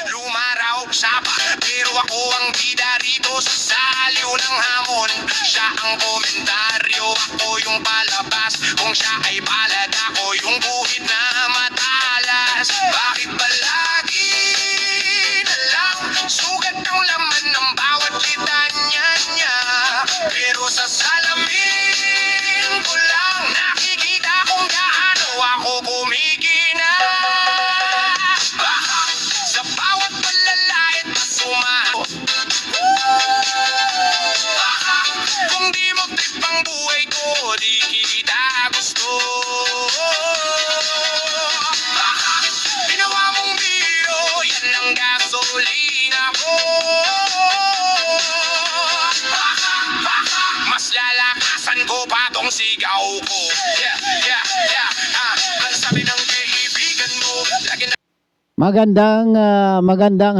Lumaraw siya pa, pero ako ang bida rito sa saliw ng hamon. Siya ang komentaryo, ako yung palabas. Kung siya ay palad, ako yung buhit na matalas. Bakit ba lagi na lang sugat ang laman ng bawat litanya niya? Pero sa salamin ko lang nakikita kung gaano ako kumikina. Sa bawat palalait na sumaho, kung di mo trip ang buhay ko, di kita gusto. Ginawa mong biro, yan ang gasolina ko. Mas lalakasan ko pa tong sigaw ko. Ang sabi ng kaibigan mo, lagi na Magandang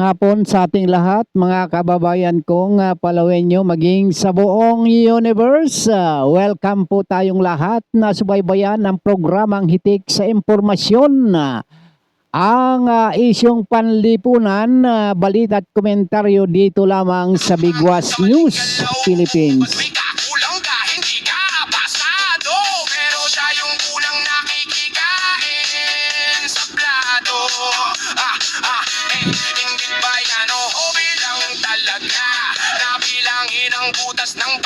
hapon sa ating lahat, mga kababayan kong Palawenyo maging sa buong universe. Welcome po tayong lahat na subaybayan ng programang Hitik sa Impormasyon. Ang isyong panlipunan, balita at komentaryo dito lamang sa Bigwas News Philippines. may kakulang ka, hindi ka pasado. Pero siya yung kulang nakikikain sa plato. Ingit ba yan o bilang talaga? Nabilangin ang butas ng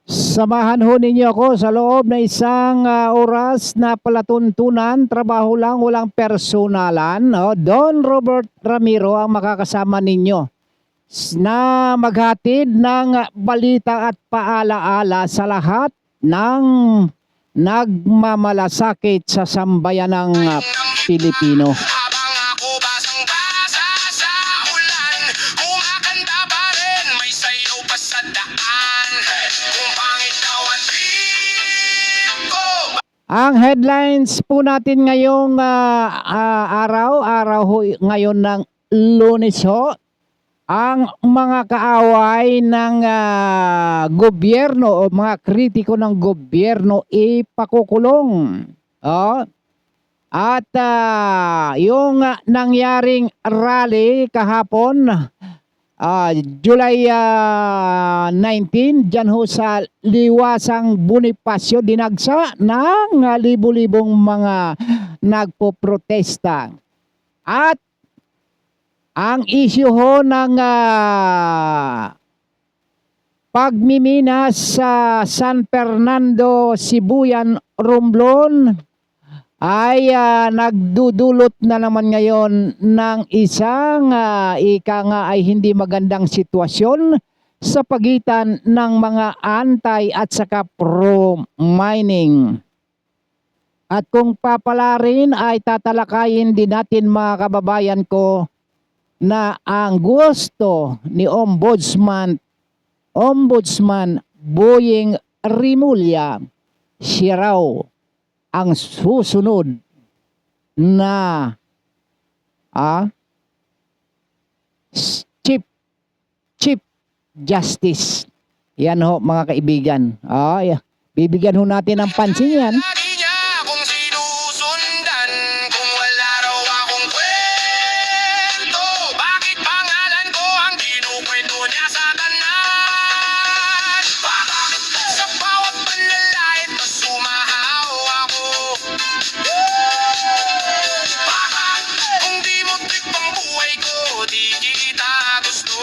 Samahan ho ninyo ako sa loob na isang oras na palatuntunan, trabaho lang, walang personalan. Don Robert Ramiro ang makakasama ninyo na maghatid ng balita at paalaala sa lahat ng nagmamalasakit sa sambayanang Pilipino. habang ako basang-basa sa ulan. Kumakanta pa rin, may sayaw pa sa daan. Kung pangit daw ang trip ko. Ang headlines po natin ngayong araw ho ngayon ng Lunes ho, ang mga kaaway ng gobyerno o mga kritiko ng gobyerno ipakukulong. At yung nangyaring rally kahapon, July 19, dyan ho sa Liwasang Bonifacio, dinagsa ng libu-libong mga nagpoprotesta. At ang issue ho ng pagmiminas sa San Fernando, Sibuyan, Romblon ay nagdudulot na naman ngayon ng isang ika nga ay hindi magandang sitwasyon sa pagitan ng mga anti at saka pro-mining. At kung papalarin ay tatalakayin din natin, mga kababayan ko, na ang gusto ni Ombudsman Boying Rimulya, siya raw ang susunod na Chief Justice. Yan ho, mga kaibigan. Bibigyan ho natin ng pansin yan. Lagi niya akong sinusundan. Kung wala raw akong kwento, bakit pangalan ko ang kinukwento niya sa kanan? Sa bawat panlalait na sumahaw ako. Kung di mo trip ang buhay ko, di kita gusto.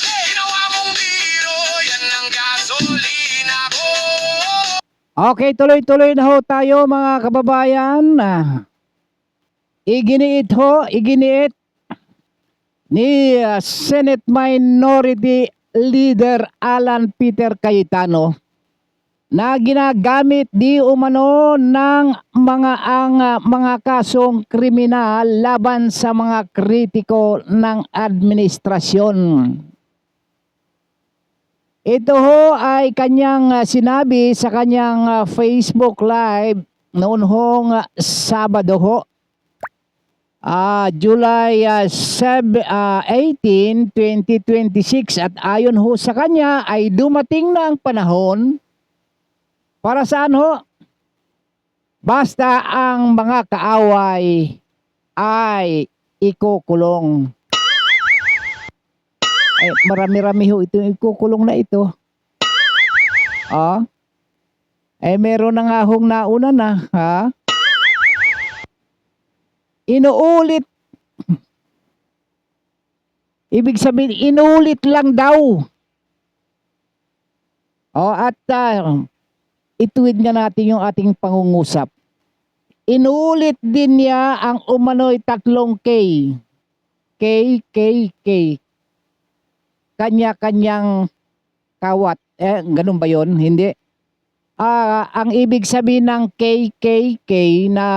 Ginawa mong biro, yan ang gasolina ko. Okay, tuloy-tuloy na ho tayo, mga kababayan. Iginiit ni Senate Minority Leader Alan Peter Cayetano na ginagamit di umano ng mga kasong kriminal laban sa mga kritiko ng administrasyon. Ito ho ay kanyang sinabi sa kanyang Facebook Live noon hong Sabado ho, July 18, 2026. At ayon ho sa kanya ay dumating na ang panahon para saan ho? Basta ang mga kaaway ay ikukulong. Ay, marami-rami ho ito ikukulong na ito. Ah? Meron na nga hong nauna na, ha? Inuulit. Ibig sabihin, inulit lang daw. At ituwid nga natin yung ating pangungusap. Inulit din niya ang umano'y 3 K. K. Kanya-kanyang kawat. Ganun ba yun? Hindi. Ang ibig sabihin ng KKK na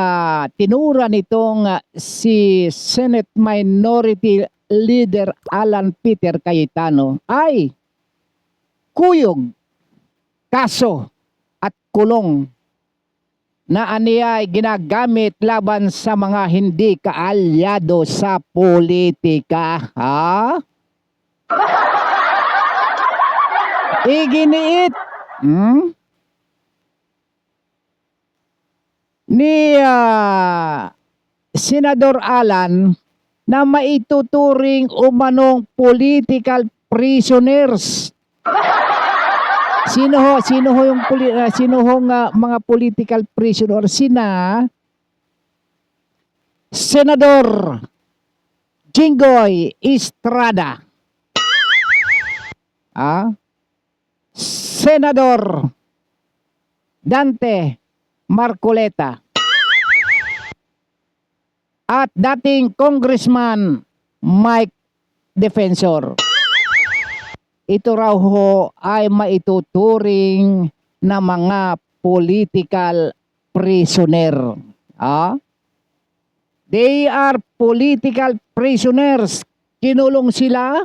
tinura nitong si Senate Minority Leader Alan Peter Cayetano ay kuyog, kaso at kulong na aniya ay ginagamit laban sa mga hindi kaalyado sa politika. Ha? Iginiit ni Senador Alan na maituturing umanong political prisoners. Sino ho yung mga political prisoners? Senador Jinggoy Estrada. Senador Dante Marcoleta at dating Congressman Mike Defensor. Ito raw ho ay maituturing na mga political prisoner. They are political prisoners. Kinulong sila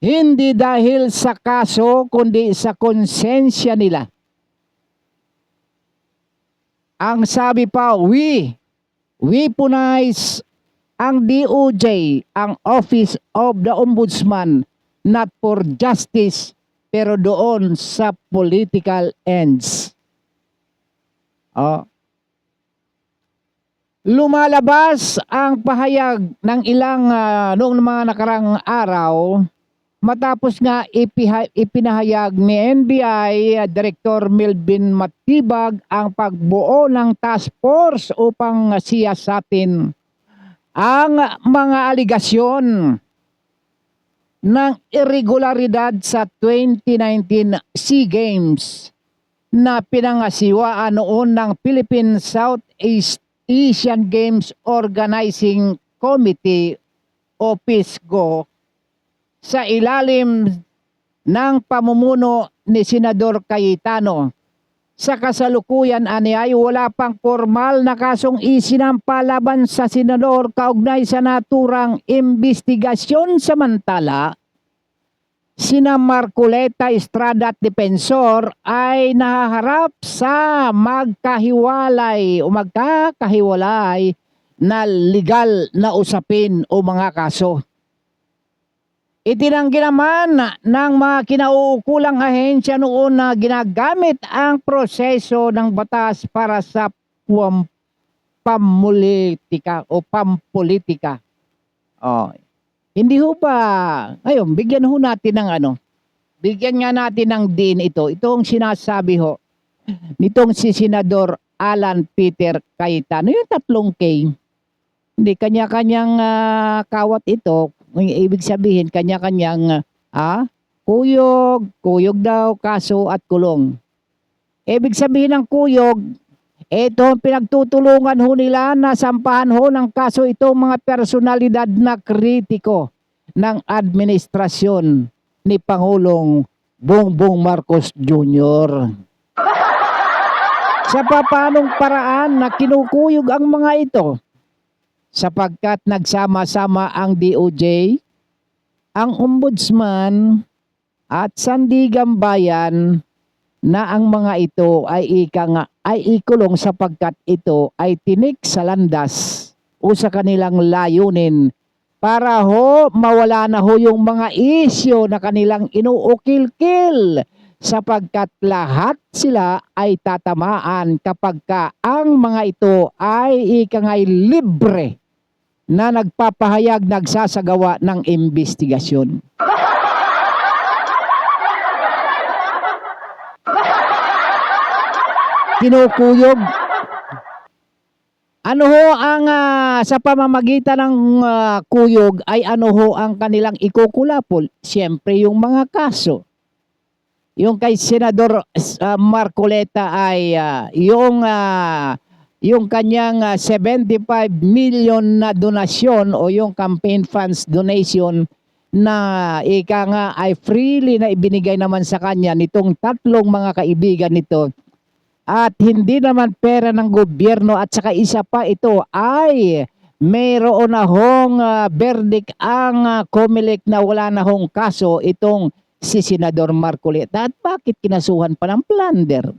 hindi dahil sa kaso kundi sa konsensya nila. Ang sabi pa, weaponize ang DOJ, ang Office of the Ombudsman, not for justice, pero doon sa political ends. Lumalabas ang pahayag ng ilang noong mga nakarang araw matapos nga ipinahayag ni NBI Director Melvin Matibag ang pagbuo ng task force upang siyasatin ang mga aligasyon ng irregularidad sa 2019 SEA Games na pinangasiwaan noon ng Philippine Southeast Asian Games Organizing Committee o PISCO sa ilalim ng pamumuno ni Senador Cayetano. Sa kasalukuyan ay wala pang formal na kasong isinampa laban sa senador kaugnay sa naturang investigasyon. Samantala, sina Marcoleta, Estrada at Defensor ay nahaharap sa magkakahiwalay na legal na usapin o mga kaso. Itinanggi naman ng mga kinauukulang ahensya noon na ginagamit ang proseso ng batas para sa pampolitika. Hindi ho ba, ngayon, bigyan ho natin ng bigyan nga natin ng din ito. Itong sinasabi ho, nitong si Senador Alan Peter Cayetano, yung 3 K. Hindi, kanya-kanyang kawat ito. Ibig sabihin, kanya-kanyang kuyog daw, kaso at kulong. Ibig sabihin ng kuyog, ito pinagtutulungan ho nila na sampahan ho ng kaso itong mga personalidad na kritiko ng administrasyon ni Pangulong Bongbong Marcos Jr. Sa paanong paraan na kinukuyog ang mga ito? Sapagkat nagsama-sama ang DOJ, ang Ombudsman at Sandigan Bayan na ang mga ito ay ikulong sapagkat ito ay tinik sa landas o sa kanilang layunin para ho mawala na ho yung mga isyo na kanilang inuukil-kil sapagkat lahat sila ay tatamaan kapag ka ang mga ito ay ikangay libre na nagpapahayag, nagsasagawa ng investigasyon. Kinukuyog. Ano ho ang sa pamamagitan ng kuyog ay ano ho ang kanilang ikukulapol? Siyempre yung mga kaso. Yung kay Senador Marcoleta ay yung kanyang 75 million na donasyon o yung campaign funds donation na ika nga ay freely na ibinigay naman sa kanya nitong tatlong mga kaibigan nito. At hindi naman pera ng gobyerno at saka isa pa ito ay mayroon na hong verdict ang COMELEC na wala na hong kaso itong si Senador Marcoleta. At bakit kinasuhan pa ng plunder?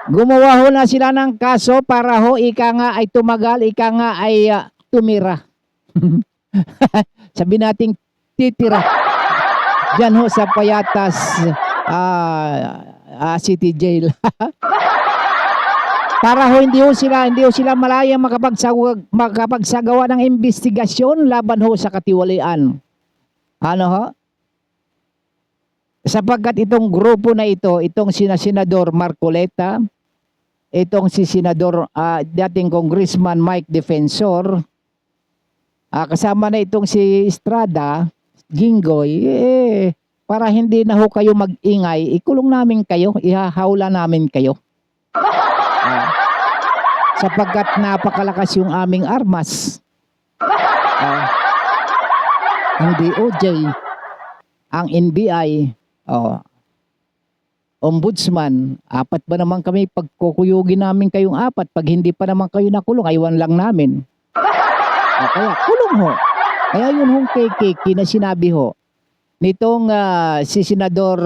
Gumawa ho na sila ng kaso para ho ika nga ay tumagal, ika nga ay tumira. Sabi nating titira. Diyan ho sa Payatas City Jail. Para ho hindi ho sila malayang makapagsagawa ng investigasyon laban ho sa katiwalian. Ano ho? Sapagkat itong grupo na ito, itong Senador Marcoleta, itong si Senador dating Congressman Mike Defensor, kasama na itong si Estrada Jinggoy, para hindi na ho kayo mag-ingay, ikulong namin kayo, ihahawla namin kayo. Sapagkat napakalakas yung aming armas. Ang DOJ, ang NBI, Ombudsman, apat ba naman kami pagkukuyugin namin kayong apat, pag hindi pa naman kayo nakulong, aywan lang namin. Kaya kulong ho. Kaya yun hong kay na sinabi ho nitong si Senador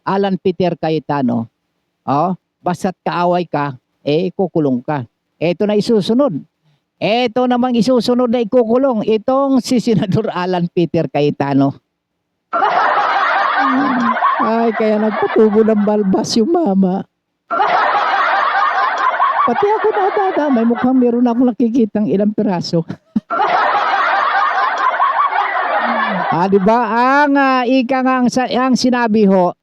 Alan Peter Cayetano, basta't kaaway ka, kukulong ka. Ito na isusunod. Ito namang isusunod na ikukulong itong si Senador Alan Peter Cayetano. Ay, kaya nagpatubo ng balbas yung mama. Pati ako nadadamay, mukhang meron akong nakikitang ilang piraso. Di ba? Ang ika nga ang sinabi ho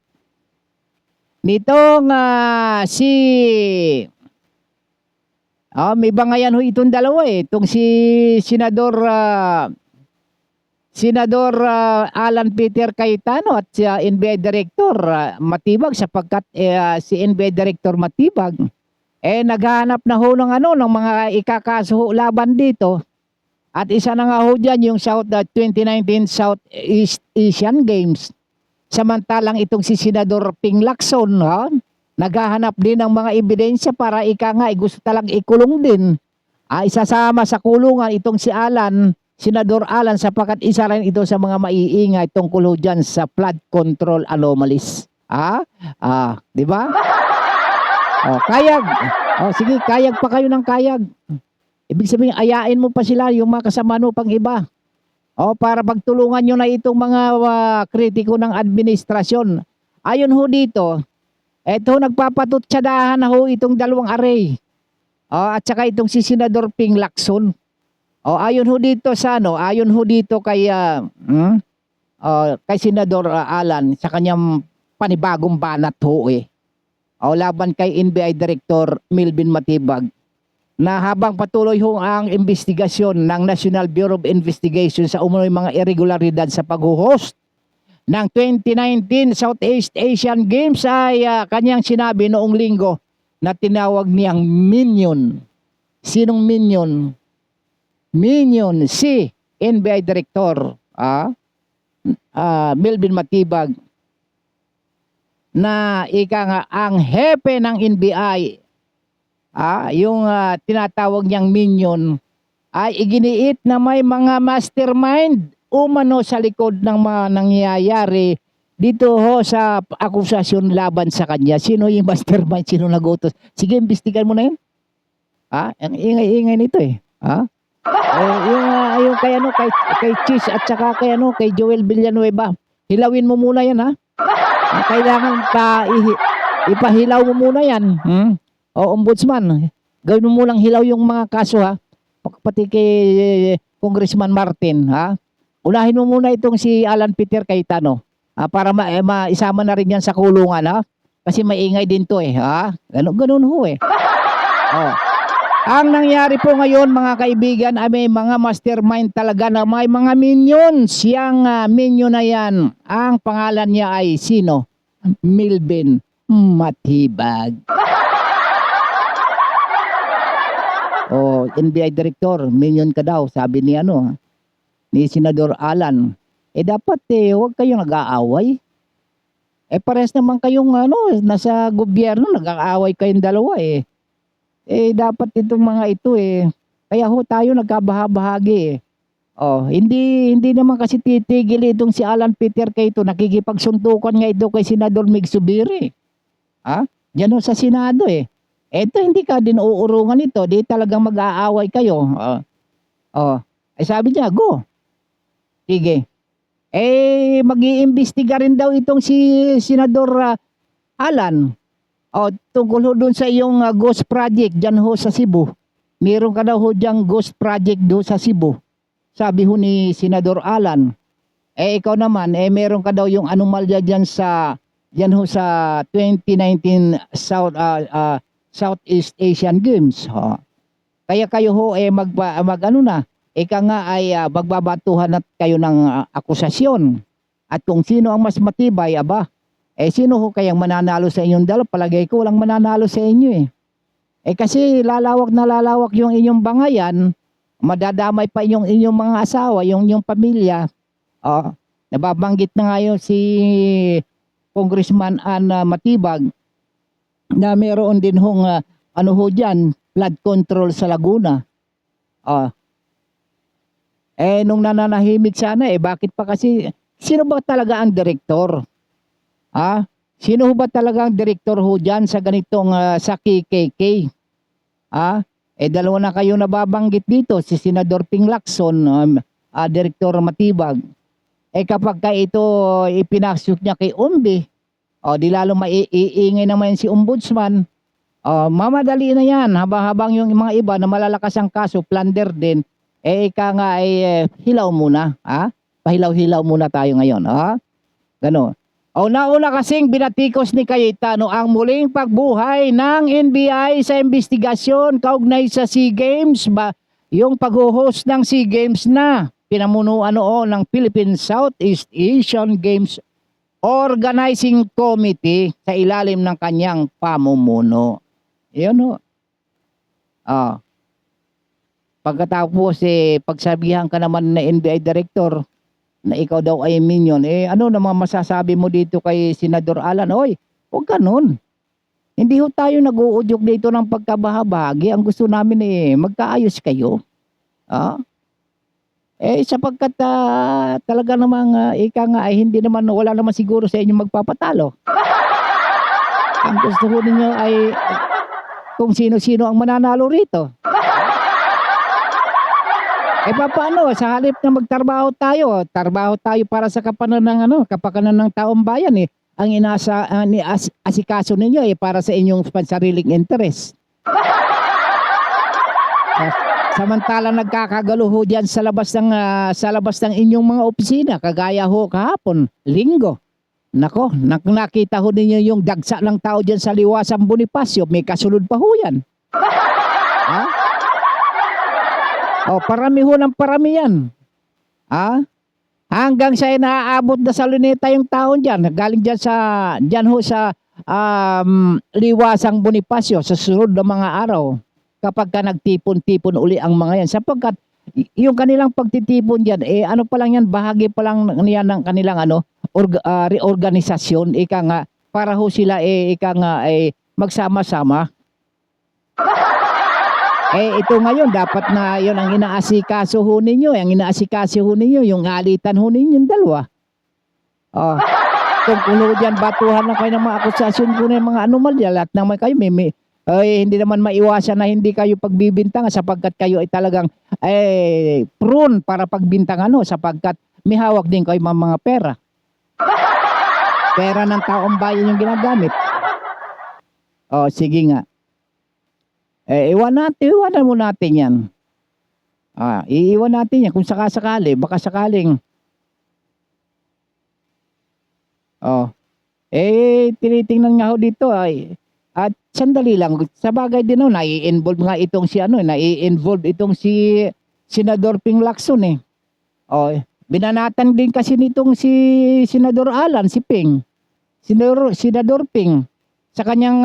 nitong may bangayan ho itong dalawa itong si Senador Alan Peter Cayetano at si NBI Director Matibag, sapagkat si NBI Director Matibag naghahanap na ho ng mga ikakaso ho laban dito. At isa na nga ho dyan yung 2019 Southeast Asian Games. Samantalang itong si Senador Ping Lacson, naghahanap din ng mga ebidensya para ika nga gusto talang ikulong din. Isasama sa kulungan itong si Senador Alan, sapagkat isa rin ito sa mga maiingay tungkol ho dyan sa flood control anomalies. Di ba? Kayag. Sige, kayag pa kayo ng kayag. Ibig sabihin, ayain mo pa sila, yung mga kasama mo pang iba. Para pagtulungan nyo na itong mga kritiko ng administrasyon. Ayon ho dito, eto nagpapatutsadahan na ho itong dalawang array. At saka itong si Senador Ping Lacson. Ayon ho dito ayon ho dito kay Senador Alan sa kanyang panibagong banat ho laban kay NBI Director Melvin Matibag, na habang patuloy ho ang investigasyon ng National Bureau of Investigation sa umunoy mga irregularidad sa pag-host ng 2019 Southeast Asian Games ay kanyang sinabi noong linggo na tinawag niyang minion. Sinong minion? Minion si NBI Director Melvin Matibag, na ika nga ang hepe ng NBI, yung tinatawag niyang minion, ay iginiit na may mga mastermind umano sa likod ng mga nangyayari dito ho sa akusasyon laban sa kanya. Sino yung mastermind? Sino nagutos? Sige, imbestigan mo na yun. Ang ingay-ingay nito yung kay ano kay Cheese at saka kay ano kay Joel Villanueva. Hilawin mo muna 'yan ha. Kailangan ipahilaw mo muna 'yan. O ombudsman, gawin mo munang hilaw yung mga kaso ha. Pati kay Congressman Martin ha. Unahin mo muna itong si Alan Peter Cayetano. Para maisama na rin yan sa kulungan ha. Kasi maingay din to ha. Ganun ho Oh. Ang nangyari po ngayon mga kaibigan ay may mga mastermind talaga na may mga minions. Yang minion na yan, ang pangalan niya ay sino? Milben Matibag. NBI Director, minion ka daw, sabi ni ni Senador Alan. Dapat huwag kayong nag-aaway. Pares naman kayong nasa gobyerno, nag-aaway kayong dalawa dapat itong mga ito kaya ho tayo nagkabahabahagi hindi naman kasi titigil itong si Alan Peter Cayetano, nakikipagsuntukan nga ito kay Senador Mig Zubiri. Diyan ho sa Senado Ito hindi ka din uurungan ito, di talagang mag-aaway kayo. Sabi niya, go. Sige. Mag-iimbestiga rin daw itong si Senador Alan. Tungkol ho dun sa iyong ghost project dyan ho sa Cebu. Meron ka daw ho dyan ghost project doon sa Cebu. Sabi ho ni Senador Alan. Ikaw naman, meron ka daw yung anomalya dyan ho sa 2019 Southeast Asian Games. Kaya kayo ho ika nga ay magbabatuhan at kayo ng akusasyon. At kung sino ang mas matibay, sino ho kayang mananalo sa inyong dalawa? Palagay ko walang mananalo sa inyo kasi lalawak na lalawak yung inyong bangayan, madadamay pa yung inyong mga asawa, yung inyong pamilya. Nababanggit na ngayon si Congressman Matibag na meron din hong dyan, flood control sa Laguna. Nung nananahimik sana bakit pa kasi, sino ba talaga ang direktor? Sino ba talaga ang direktor ho dyan sa ganitong sa KKK? Dalawa na kayo nababanggit dito, si Senador Ping Lacson, Direktor Matibag. Kapag ka ito ipinasok niya kay Umbi, di lalo maiingay naman si Ombudsman. Mamadali na yan, habang yung mga iba na malalakas ang kaso, plunder din, ika nga hilaw muna. Pahilaw-hilaw muna tayo ngayon. Gano'n. Nauna kasing binatikos ni Cayetano ang muling pagbuhay ng NBI sa investigasyon kaugnay sa SEA Games, yung pag-host ng SEA Games na pinamunuan ng Philippine Southeast Asian Games Organizing Committee sa ilalim ng kanyang pamumuno. Yun pagkatapos pagsabihan ka naman na NBI Director na ikaw daw ay minion, ano naman masasabi mo dito kay Senador Alan? Huwag ganun. Hindi ho tayo nag-uudyok dito ng pagkabahabagi. Ang gusto namin magkaayos kayo. Sapagkat talaga namang ika nga hindi naman, wala naman siguro sa inyo magpapatalo. Ang gusto ko ninyo ay kung sino-sino ang mananalo rito. Paano sa halip na magtrabaho tayo para sa kapakanan ng taong bayan ang asikaso ninyo para sa inyong pansariling interes. Samantalang nagkakagalo ho diyan sa labas ng inyong mga opisina, kagaya ho kahapon, Linggo. Nako, nakita ho ninyo yung dagsa ng tao diyan sa Liwasang Bonifacio, may kasunod pa ho yan. Parami ho ng parami yan. Hanggang sa naaabot na sa luneta yung taon dyan. Galing dyan ho sa Liwasang Bonifacio sa sunod na mga araw. Kapag ka nagtipon-tipon uli ang mga yan. Sapagkat yung kanilang pagtitipon dyan, ano pa lang yan, bahagi pa lang yan ng kanilang reorganisasyon. Ika nga, para ho sila magsama-sama. Ito ngayon, dapat na yun ang inaasikaso ho ninyo. Ang inaasikaso ho ninyo, yung alitan ho ninyo, yung dalawa. Kung kuno dyan, batuhan na kayo ng mga akusasyon ko ng mga anomalya, lahat naman kayo, ay hindi naman maiwasan na hindi kayo pagbibintangan sapagkat kayo ay talagang prone para pagbintangan sapagkat may hawak din kayo mga pera. Pera ng taong bayan yung ginagamit. Sige nga. Iwanan mo natin yan. Iiwan natin yan kung sakasakali, baka sakaling tinitingnan nga ho dito at sandali lang, sa bagay din nai-involve nga itong nai-involve itong si Senador Ping Lacson binanatan din kasi nitong si Senador Alan, si Ping. Senador Ping sa kanyang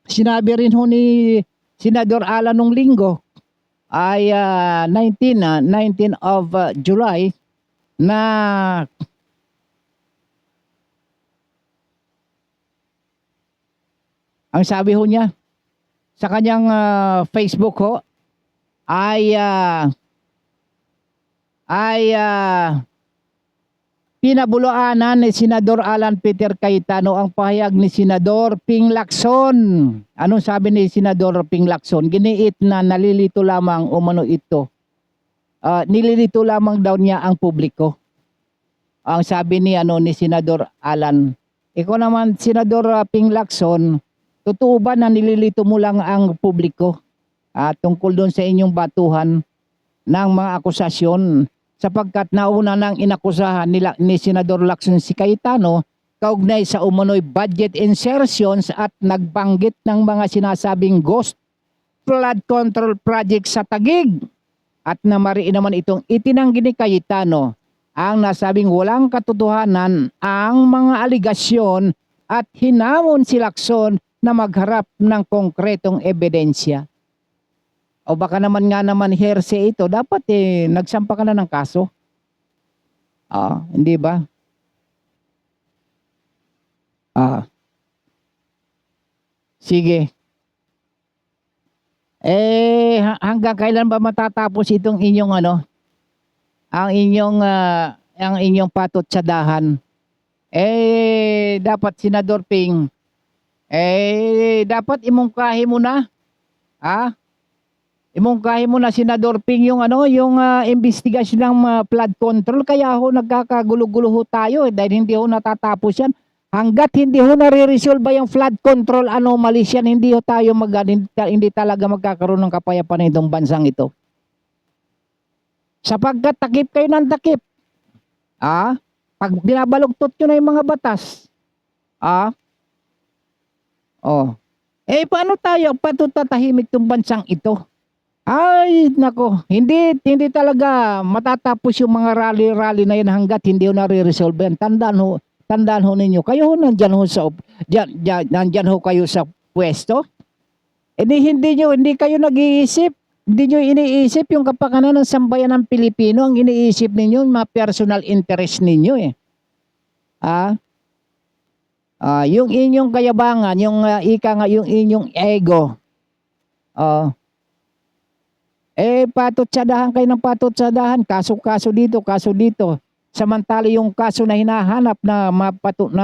sinabi rin ho ni Senador Alan nung linggo ay 19 of July na ang sabi ho niya sa kanyang Facebook ho ay pinabulaanan ni Senador Alan Peter Cayetano ang pahayag ni Senador Ping Lacson. Anong sabi ni Senador Ping Lacson? Giniit na nalilito lamang umano ito. Nililito lamang daw niya ang publiko. Ang sabi ni Senador Alan. Ikaw naman, Senador Ping Lacson, totoo ba na nililito mo lang ang publiko tungkol doon sa inyong batuhan ng mga akusasyon sapagkat nauna nang inakusahan ni Senador Lacson si Cayetano kaugnay sa umano'y budget insertions at nagbanggit ng mga sinasabing ghost flood control project sa Taguig at namariin naman itong itinanggi ni Cayetano ang nasabing walang katotohanan ang mga aligasyon at hinamon si Lacson na magharap ng konkretong ebidensya. O baka naman hearsay ito, dapat nagsampa ka na ng kaso. Hindi ba? Sige. Hanggang kailan ba matatapos itong inyong ang inyong patutsadahan? Dapat Senador Ping, dapat imungkahi mo na. Imungkahi mo na Senador Ping yung investigasyon ng flood control. Kaya nagkakagulo-gulo tayo dahil hindi natatapos yan. Hanggat hindi nare-resolve yung flood control anomalies yan, hindi tayo hindi talaga magkakaroon ng kapayapaan itong bansang ito. Sapagkat takip kayo ng takip. Pag binabalugtot nyo na yung mga batas. Paano tayo patutatahimik itong bansang ito? Ay, nako, hindi talaga matatapos yung mga rally-rally na yan hanggat hindi nare-resolve yan. Tandaan ho ninyo, kayo nandyan ho kayo sa pwesto. Hindi kayo nag-iisip. Hindi nyo iniisip yung kapakanan ng sambayan ng Pilipino. Ang iniisip ninyo, mga personal interest ninyo yung inyong kayabangan, yung yung inyong ego. Patutsadahan kayo ng patutsadahan, kaso dito. Samantala yung kaso na hinahanap na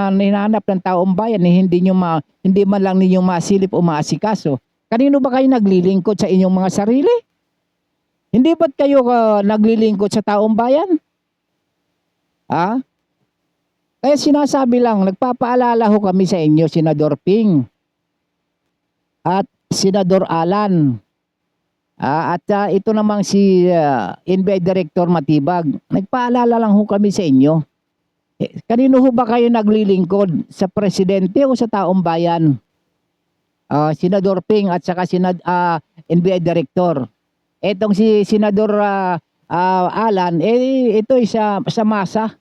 hinahanap ng taong bayan, hindi man lang ninyo masilip o maasikaso. Kanino ba kayo naglilingkod sa inyong mga sarili? Hindi ba't kayo naglilingkod sa taong bayan? Kaya sinasabi lang, nagpapaalala ho kami sa inyo, Senador Ping at Senador Alan. At ito namang si NBI Director Matibag. Nagpaalala lang ho kami sa inyo. Kanino ho ba kayo naglilingkod? Sa presidente o sa taong bayan? Senador Ping at saka NBI Director. Etong si Senador Alan, ito sa masa.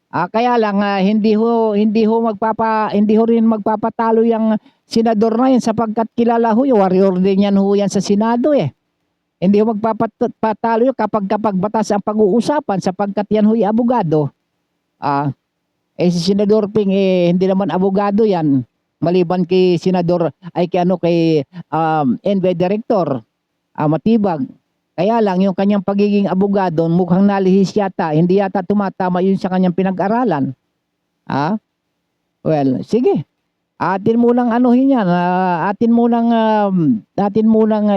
Kaya lang hindi ho rin magpapatalo yung senador na yan sapagkat kilala ho, warrior din yan ho yan sa Senado Hindi ho magpapatalo yun kapag batas ang pag-uusapan sapagkat yan ho'y abogado. Si Senador Ping hindi naman abogado yan. Maliban kay Senador kay NBI Director Matibag. Kaya lang yung kanyang pagiging abogado mukhang nalihis yata, hindi tumatama yun sa kanyang pinag-aralan. Well, sige. Atin munang anuhin yan, atin munang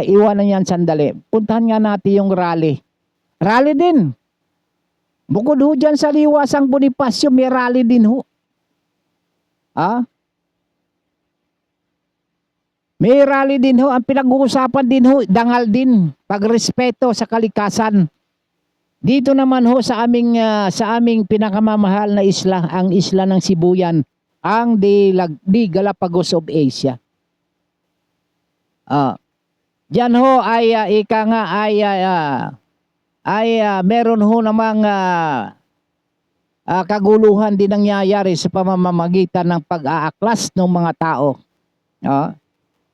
iwanan yan sandali. Puntahan nga natin yung rally. Rally din. Bukod ho dyan sa Liwasang Bonifacio, may rally din ho. Ah? May rally din ho. Ang pinag-uusapan din ho, dangal din. Pagrespeto sa kalikasan. Dito naman ho sa aming pinakamamahal na isla, ang isla ng Sibuyan, ang di Galapagos of Asia. Diyan ho ay ika nga meron ho namang kaguluhan din nangyayari sa pamamagitan ng pag-aaklas ng mga tao.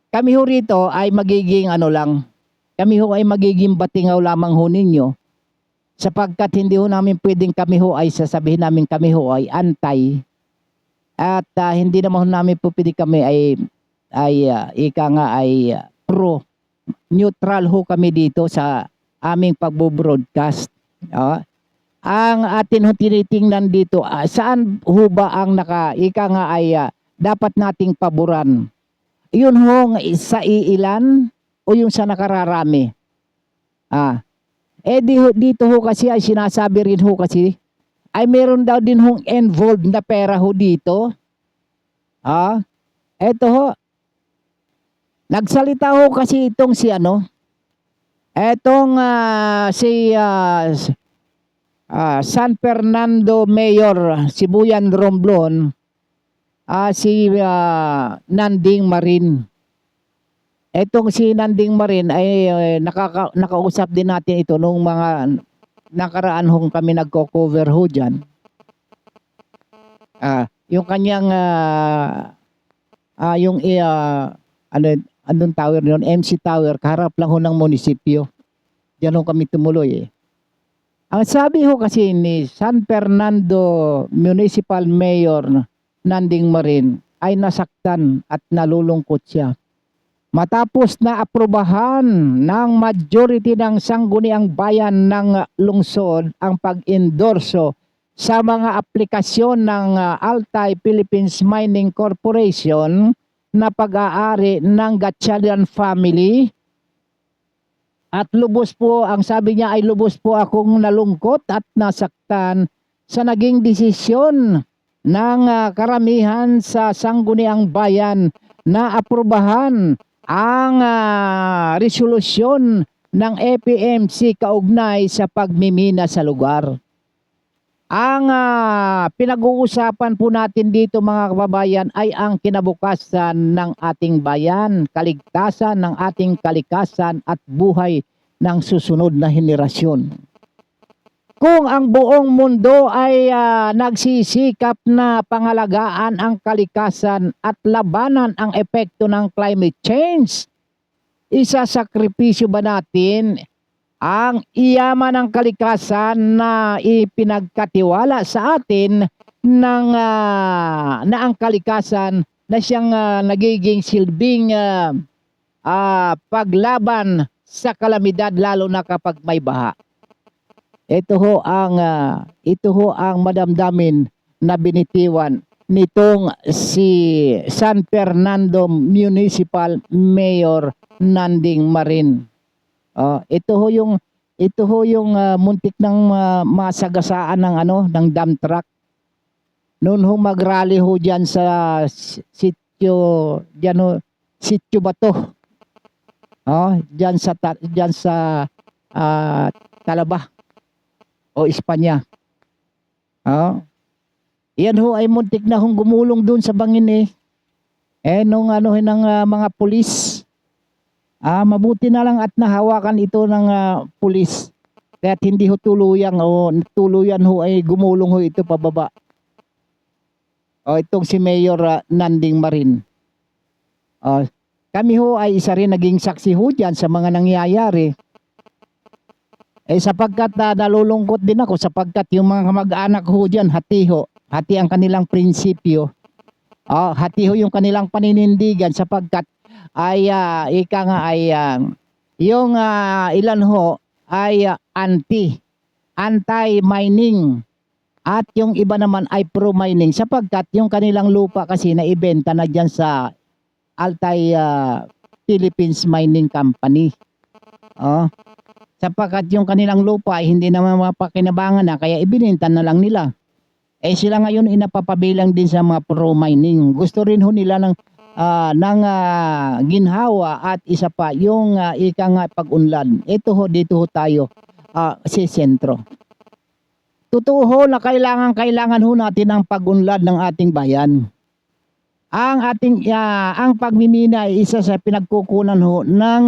Kami ho rito ay magiging kami ho ay magiging batingaw lamang ho ninyo, sapagkat hindi ho namin pwedeng kami ho ay sasabihin namin kami ho ay antay, at hindi naman ho namin po pwede kami pro. Neutral ho kami dito sa aming pagbo-broadcast. Ang atin ho tinitingnan dito, saan ho ba ang dapat nating paboran? Yun ho sa iilan o yung sa nakararami? Dito ho kasi ay sinasabi rin ho kasi ay meron daw din hong involved na pera ho dito. Eto ho. Nagsalita ho kasi itong si San Fernando Mayor Sibuyan Romblon, si Nanding Marin. Etong si Nanding Marin ay nakausap din natin ito nung mga nakaraan hong kami nagko-cover ho dyan. Yung kanyang andun tower yun, MC Tower, kaharap lang ho ng munisipyo. Diyan ho kami tumuloy. Ang sabi ho kasi ni San Fernando Municipal Mayor Nanding Marin ay nasaktan at nalulungkot siya matapos na aprobahan ng majority ng sangguniang bayan ng lungsod ang pag-endorso sa mga aplikasyon ng Altai Philippines Mining Corporation na pag-aari ng Gatchalian family. At lubos po, ang sabi niya ay lubos po akong nalungkot at nasaktan sa naging desisyon ng karamihan sa sangguniang bayan na aprobahan ang resolusyon ng APMC kaugnay sa pagmimina sa lugar. Ang pinag-uusapan po natin dito mga kababayan ay ang kinabukasan ng ating bayan, kaligtasan ng ating kalikasan at buhay ng susunod na henerasyon. Kung ang buong mundo ay nagsisikap na pangalagaan ang kalikasan at labanan ang epekto ng climate change, isasakripisyo ba natin ang iyaman ng kalikasan na ipinagkatiwala sa atin na ang kalikasan na siyang nagiging silbing paglaban sa kalamidad, lalo na kapag may baha? Ito ho ang madamdamin na binitiwan nitong si San Fernando Municipal Mayor Nanding Marin. Ito ho yung muntik ng masagasaan ng dump truck. Noon ho mag-rally ho diyan sa sitio Bato. Diyan sa Talaba o Espanya. Yan ho ay muntik na hong gumulong doon sa bangin nung ng mga pulis. Mabuti na lang at nahawakan ito ng pulis. Kaya't hindi ho tuluyan ho ay gumulong ho ito pababa. Itong si Mayor Nanding Marin. Kami ho ay isa rin naging saksi ho dyan sa mga nangyayari. Sapagkat nalulungkot din ako sapagkat yung mga kamag-anak ho dyan, hati ang kanilang prinsipyo. Hati ho yung kanilang paninindigan sapagkat ay yung ilan ho ay anti-mining, At yung iba naman ay pro-mining sapagkat yung kanilang lupa kasi na ibenta na dyan sa Altai Philippines Mining Company. Oh, sapagkat yung kanilang lupa ay hindi naman mapakinabangan na kaya ibinenta na lang nila. Eh sila ngayon inapapabilang din sa mga pro-mining. Gusto rin ho nila ng ginhawa at isa pa yung ika nga pag-unlad. Ito ho, dito ho tayo sa sentro. Totoo ho na kailangan ho natin ang pag-unlad ng ating bayan. Ang pagmimina ay isa sa pinagkukunan ho ng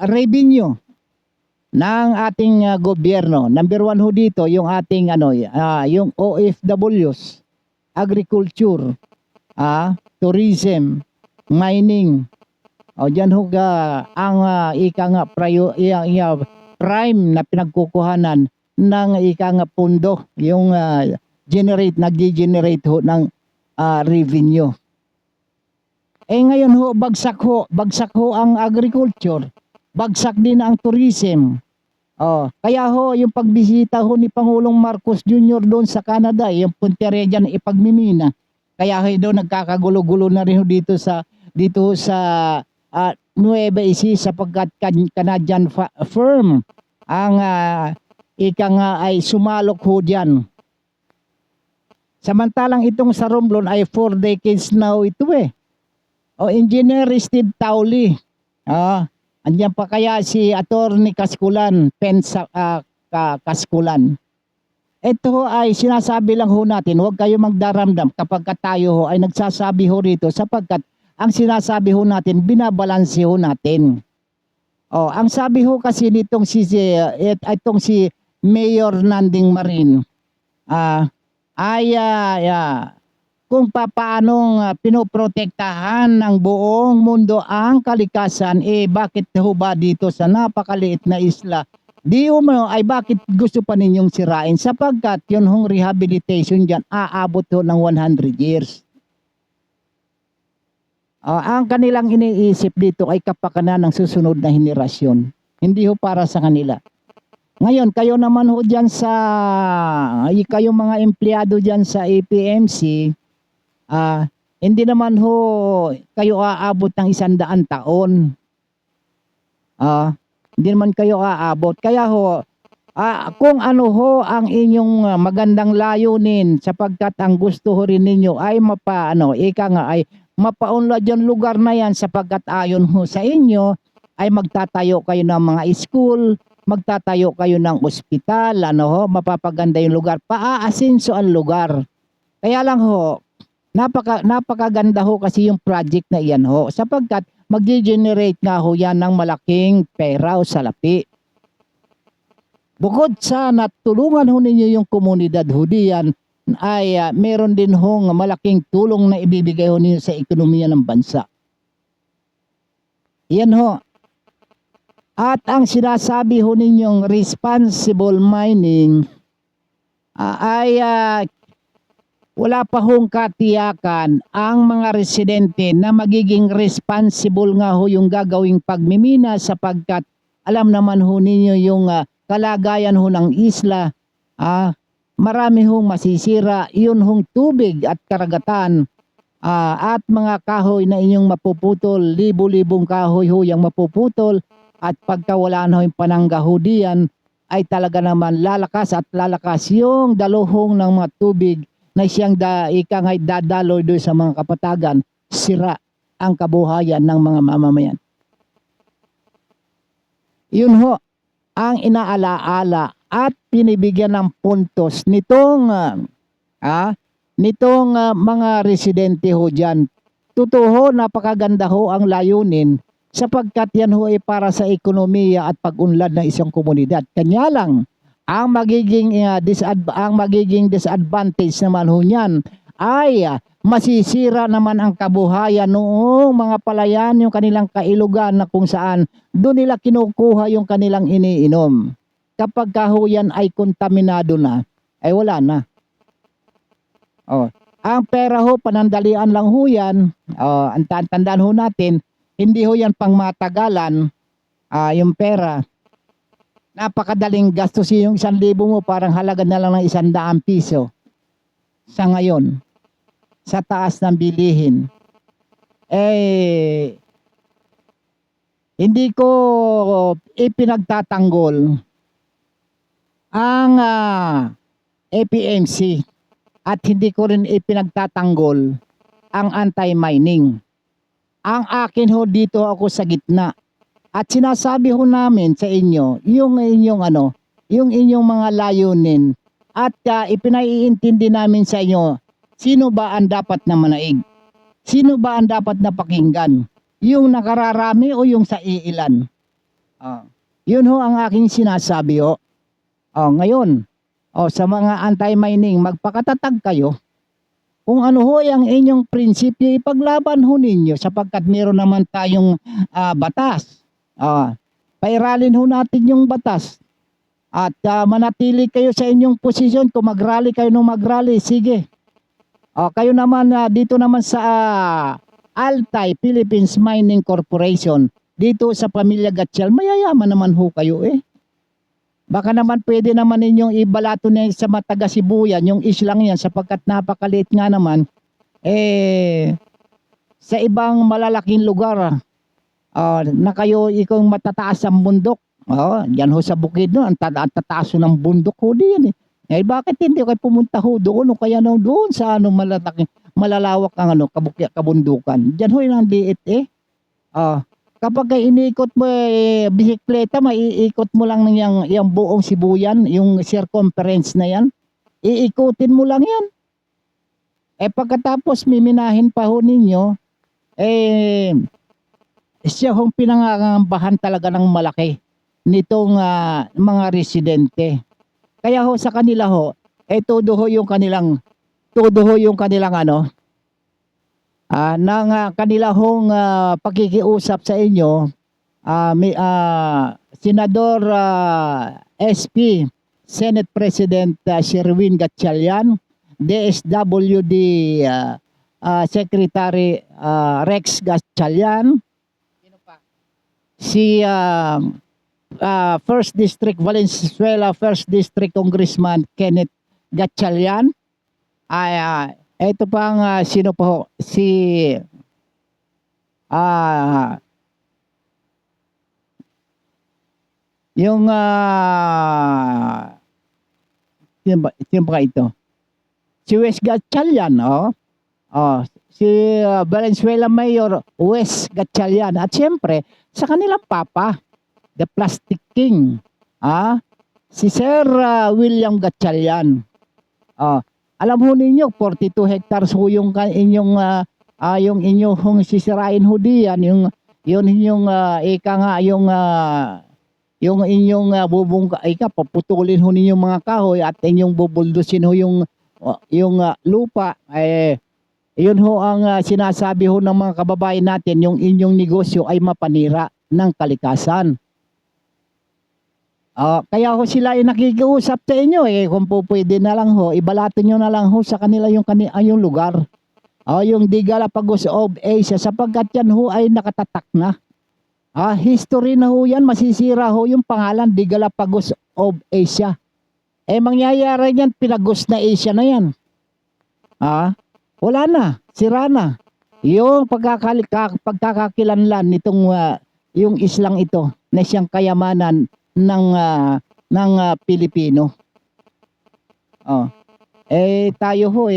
revenue ng ating gobyerno. Number one ho dito yung ating yung OFWs, agriculture, tourism, mining. O diyan ho ang ika nga prime na pinagkukuhanan ng ika nga pundo, yung nagge-generate ho ng revenue. Eh ngayon ho bagsak ho ang agriculture, bagsak din ang tourism. Kaya ho yung pagbisita ho ni Pangulong Marcos Jr. doon sa Canada, yung punteriya dyan ipagmimina. Kaya ho doon nagkakagulo-gulo na rin ho dito sa Nueva Ecija sapagkat Canadian firm ang ika nga ay sumalok ho dyan. Samantalang itong sa Romblon ay 4 decades now ito eh. Engineer Steve Towley. Andiyan pa kaya si Attorney Kaskulan, Kaskulan. Ito ay sinasabi lang ho natin, huwag kayo magdaramdam kapag tayo ho ay nagsasabi ho rito sapagkat ang sinasabi ho natin, binabalanse ho natin. Ang sabi ho kasi nitong si Mayor Nanding Marin, kung paanong pinoprotektahan ng buong mundo ang kalikasan, bakit ho ba dito sa napakaliit na isla, ay bakit gusto pa ninyong sirain sapagkat yun hong rehabilitation dyan aabot ho ng 100 years. Ang kanilang iniisip dito ay kapakanan ng susunod na henerasyon. Hindi ho para sa kanila. Ngayon, kayo naman ho dyan kayong mga empleyado dyan sa APMC, hindi naman ho kayo aabot ng 100 taon. Hindi naman kayo aabot. Kaya ho, kung ano ho ang inyong magandang layunin sapagkat ang gusto ho rin ninyo ay mapaunlad yung lugar na yan sapagkat ayon ho sa inyo ay magtatayo kayo ng mga school, magtatayo kayo ng ospital, mapapaganda yung lugar, paaasinso ang lugar. Kaya lang ho, napakaganda ho kasi yung project na iyan ho sapagkat mag-generate nga ho yan ng malaking pera o salapi. Bukod sa natulungan ho ninyo yung komunidad ho diyan, ay meron din hong malaking tulong na ibibigay ho ninyo sa ekonomiya ng bansa. Yan ho. At ang sinasabi ho ninyong responsible mining wala pa hong katiyakan ang mga residente na magiging responsible nga ho yung gagawing pagmimina sapagkat alam naman ho ninyo yung kalagayan ho ng isla. Marami hong masisira, yun hong tubig at karagatan at mga kahoy na inyong mapuputol, libo-libong kahoy ho yung mapuputol at pagka wala na yung pananggahudian ay talaga naman lalakas yung daluhong ng mga tubig na siyang dadaloy doon sa mga kapatagan, sira ang kabuhayan ng mga mamamayan. Yun ho ang inaalaala at pinibigyan ng puntos nitong mga residente ho dyan. Totoo, napakaganda ho ang layunin sapagkat yan ho ay para sa ekonomiya at pag-unlad ng isang komunidad. Kanya lang, ang magiging disadvantage naman ho niyan ay masisira naman ang kabuhayan noong mga palayan, yung kanilang kailugan na kung saan doon nila kinukuha yung kanilang iniinom. Kapag kahuyan ay kontaminado na, ay wala na. Ang pera ho, panandalian lang ho yan. Ang tandaan ho natin, hindi ho yan pang matagalan, yung pera. napakadaling gastusin yung 1,000 mo, parang halaga na lang ng 100 piso sa ngayon sa taas ng bilihin. Eh, hindi ko ipinagtatanggol ang APMC at hindi ko rin ipinagtatanggol ang anti-mining. Ang akin ho, dito ako sa gitna. At sinasabi ho namin sa inyo yung inyong mga layunin at ipinaiintindi namin sa inyo sino ba ang dapat na manaig. Sino ba ang dapat na pakinggan? Yung nakararami o yung sa iilan? Yun ho ang aking sinasabi ho. Ngayon, sa mga anti-mining, magpakatatag kayo. Kung ano ho ang inyong prinsipyo, ipaglaban ho ninyo sapagkat meron naman tayong batas. Pairalin ho natin yung batas. At manatili kayo sa inyong posisyon. Kung mag-rally kayo nung mag-rally, sige. Kayo naman dito naman sa Altai Philippines Mining Corporation, dito sa pamilya Gatchal, mayayaman naman ho kayo eh. Baka naman pwede naman ninyong ibalato niya sa mga taga-Sibuyan, yung islang yan, sapagkat napakaliit nga naman, sa ibang malalaking lugar, na kayo ikong matataas ang bundok. Yan ho sa bukid no, ang tataas ho ng bundok ho diyan eh. Bakit hindi kayo pumunta ho doon o kaya no, doon sa malalawak ang kabundukan. Diyan ho yung liit eh. Kapag iniikot mo bisikleta, maiikot mo lang yung buong Sibuyan, yung circumference na yan. Iikutin mo lang yan. Pagkatapos miminahin pa ho ninyo, siya hong pinangangambahan talaga ng malaki nitong mga residente. Kaya ho sa kanila ho, todo ho yung kanilang ng kanila hong pakikiusap sa inyo, Senador SP, Senate President Sherwin Gatchalian, DSWD Secretary Rex Gatchalian, si First District Valenzuela First District Congressman Kenneth Gatchalian, ito pang sino pa ho? Si yung sino ba ito? Si Wes Gatchalian, si Valenzuela Mayor Wes Gatchalian, at siyempre sa kanilang papa, the Plastic King, si Sir William Gatchalian. Alam ho ninyo, 42 hectares ho yung inyong yung inyong sisirain ho diyan, yung inyong yung inyong paputulin ho ninyong mga kahoy at inyong bubuldusin ho yung lupa. Yun ho ang sinasabi ho ng mga kababayan natin, yung inyong negosyo ay mapanira ng kalikasan. Kaya ho sila ay nakikiusap sa inyo kung po pwede na lang ho, ibalato nyo na lang ho sa kanila yung lugar. Yung The Galapagos of Asia, sapagkat yan ho ay nakatatak na. History na ho yan, masisira ho yung pangalan The Galapagos of Asia. Mangyayari yan, pinagos na Asia na yan. Wala na, sira na. Yung pagkakakilanlan nitong yung islang ito na siyang kayamanan ng Pilipino. Tayo ho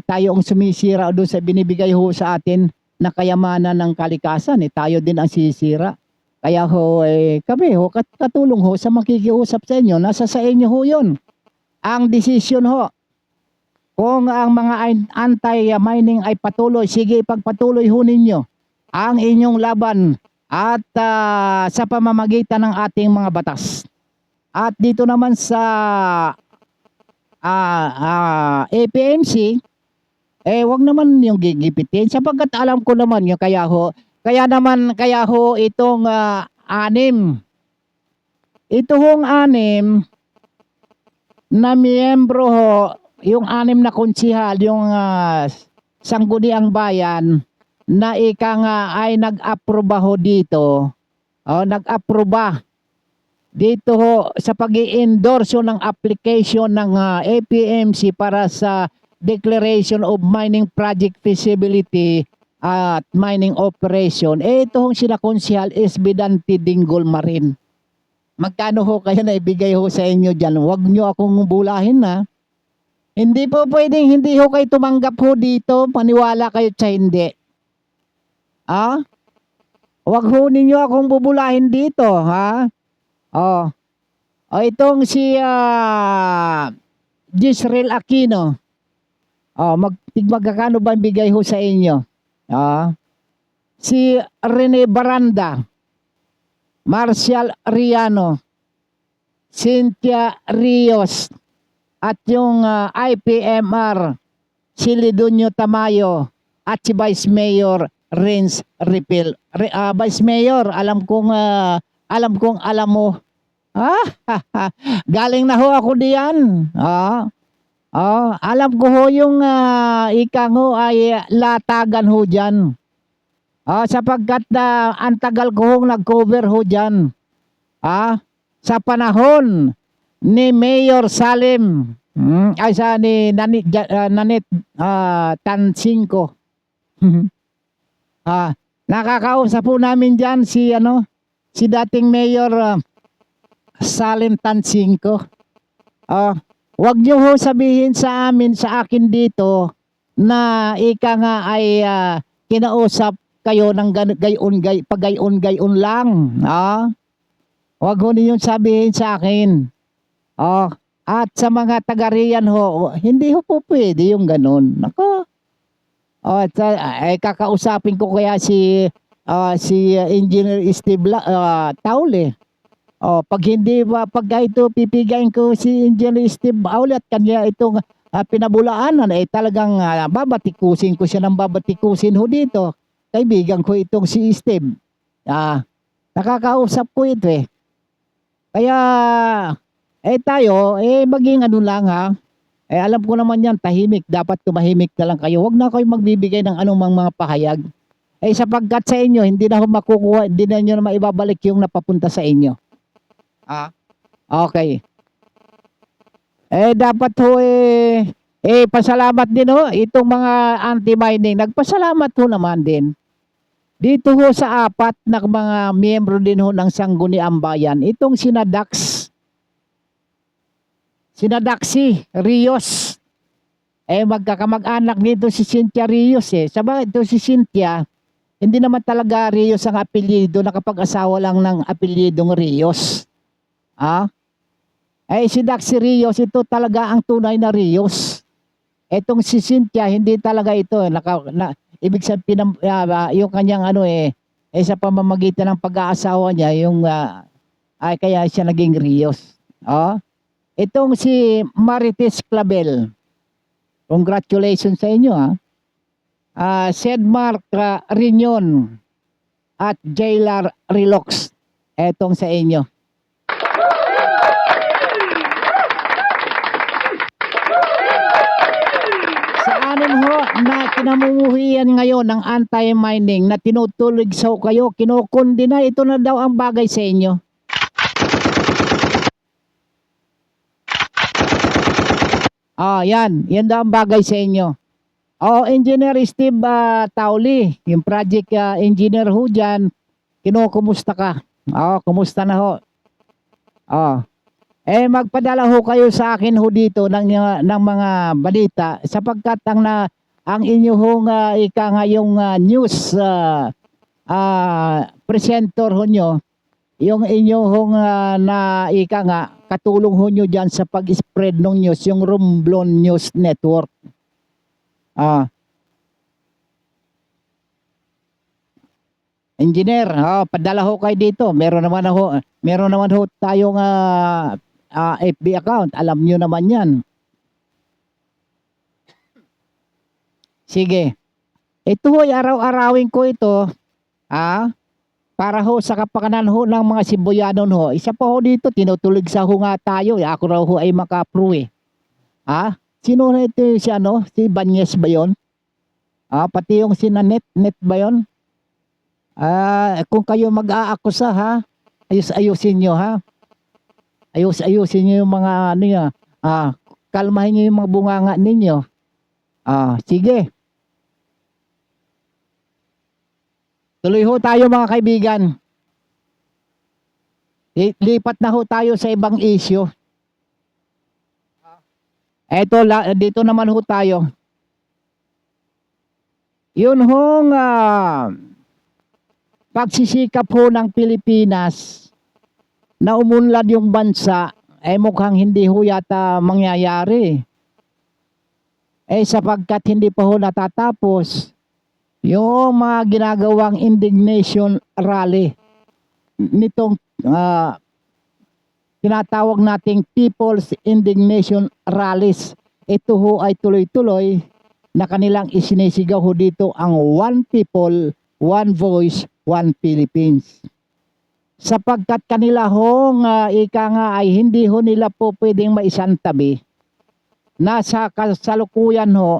tayo ang sumisira doon sa binibigay ho sa atin na kayamanan ng kalikasan, tayo din ang sisira. Kaya ho kami ho katulong ho sa makikiusap sa inyo, nasa sa inyo ho 'yon. Ang desisyon ho kung ang mga anti-mining ay patuloy, sige ipagpatuloy ho ninyo ang inyong laban at sa pamamagitan ng ating mga batas. At dito naman sa APMC, wag naman yung gigipitin sapagkat alam ko naman yung kaya ho itong anim. Ito hong anim na miyembro ho, yung anim na konsihal, yung Sangguniang Bayan, na ika nga ay nag-aproba ho dito. Nag-aproba dito ho sa pag-i-endorse ng application ng APMC para sa Declaration of Mining Project Feasibility at Mining Operation, ito hong sila Konsyal Esbidante Dinggol Marin. Magkano ho kayo na ibigay ho sa inyo dyan? Huwag nyo akong bulahin na. Hindi po pwedeng hindi ho kayo tumanggap ho dito. Maniwala kayo sa hindi. Ah? Huwag ho ninyo akong bubulahin dito, ha? Oh. O itong si Gisrel Aquino. Oh, magkakano ba bigay ho sa inyo? Si Rene Baranda, Marcial Riano, Cynthia Rios, at yung IPMR, si Lidonio Tamayo, at si Vice Mayor Renz Ripil. Vice Mayor, alam kong alam mo. Galing na ho ako diyan. Alam ko ho yung ikang ho ay latagan ho dyan. Sapagkat ang tagal ko hong nag-cover ho dyan. Sa panahon ni Mayor Salim, ni Nanit Tansingko. Nakakausap po namin dyan si dating Mayor Salim Tansingko. Wag niyo ho sabihin sa akin dito na ika nga ay kinausap kayo ng pagayon lang. Wag ho niyo sabihin sa akin. At sa mga taga-riyan ho, hindi ho po pwede yung ganun. Nako. Kakausapin ko kaya si Engineer Steve Taule. Pag hindi ba, pag ito pipigayin ko si Engineer Steve Taule at kanya itong pinabulaanan, talagang babatikusin ko siya ng babatikusin ho dito. Kaibigan ko itong si Steve. Nakakausap ko ito eh. Kaya, tayo, maging ano lang ha. Alam ko naman yan, tahimik. Dapat tumahimik na lang kayo. Huwag na kayo magbibigay ng anumang mga pahayag. Sapagkat sa inyo, hindi na ho makukuha, hindi na nyo na maibabalik yung napapunta sa inyo. Okay. Dapat ho pasalamat din ho, itong mga anti-mining. Nagpasalamat ho naman din. Dito ho sa apat na mga miyembro din ho ng Sangguniang Bayan, itong sina Daxi Rios. Magkakamag-anak nito si Cynthia Rios Sabagay ito si Cynthia, hindi naman talaga Rios ang apelyido, nakapag-asawa lang ng apelyidong Rios. Si Daxi Rios, ito talaga ang tunay na Rios. Etong si Cynthia, hindi talaga ito. Ibig sabihin, yung kanyang sa pamamagitan ng pag-aasawa niya, kaya siya naging Rios. Itong si Marites Clavel. Congratulations sa inyo Sedmark Rinion at Jailar Relox. Etong sa inyo. Sa anin ho na kinamumuhian ngayon ng anti-mining na tinutulig sa kayo, kinukundina, ito na daw ang bagay sa inyo. Yan daw ang bagay sa inyo. Engineer Steve Tauli, yung project engineer ho dyan, kinukumusta ka? Kumusta na ho? Magpadala ho kayo sa akin ho dito ng mga balita sapagkat ang inyo hong yung news presenter ho nyo, yung inyo hong katulong ho nyo dyan sa pag-spread ng news, yung Romblon News Network. Engineer, padala ho kayo dito. Meron naman ho tayong FB account. Alam nyo naman yan. Sige. Ito ho, araw-arawin ko ito. Para ho sa kapakanan ho ng mga Sibuyanon ho. Isa pa ho dito, tinutulig sa ho nga tayo. Ako raw ho ay maka-approve Sino na ito si Banyes ba yun? Pati yung si Net ba yun? Kung kayo mag-aakusa ayusin nyo Ayusin niyo yung mga ano niyo. Kalmahin niyo yung mga bunganga ninyo. Sige. Tuloy ho tayo mga kaibigan. Lipat na ho tayo sa ibang issue. Dito naman ho tayo. Yun hong pagsisikap ho ng Pilipinas na umunlad yung bansa, mukhang hindi ho yata mangyayari. Sapagkat hindi pa ho natatapos yung mga ginagawang indignation rally nitong tinatawag nating People's Indignation Rallies. Ito ho ay tuloy-tuloy na kanilang isinisigaw ho dito ang One People, One Voice, One Philippines. Sapagkat kanila hong ika nga ay hindi ho nila po pwedeng maisantabi na sa kasalukuyan ho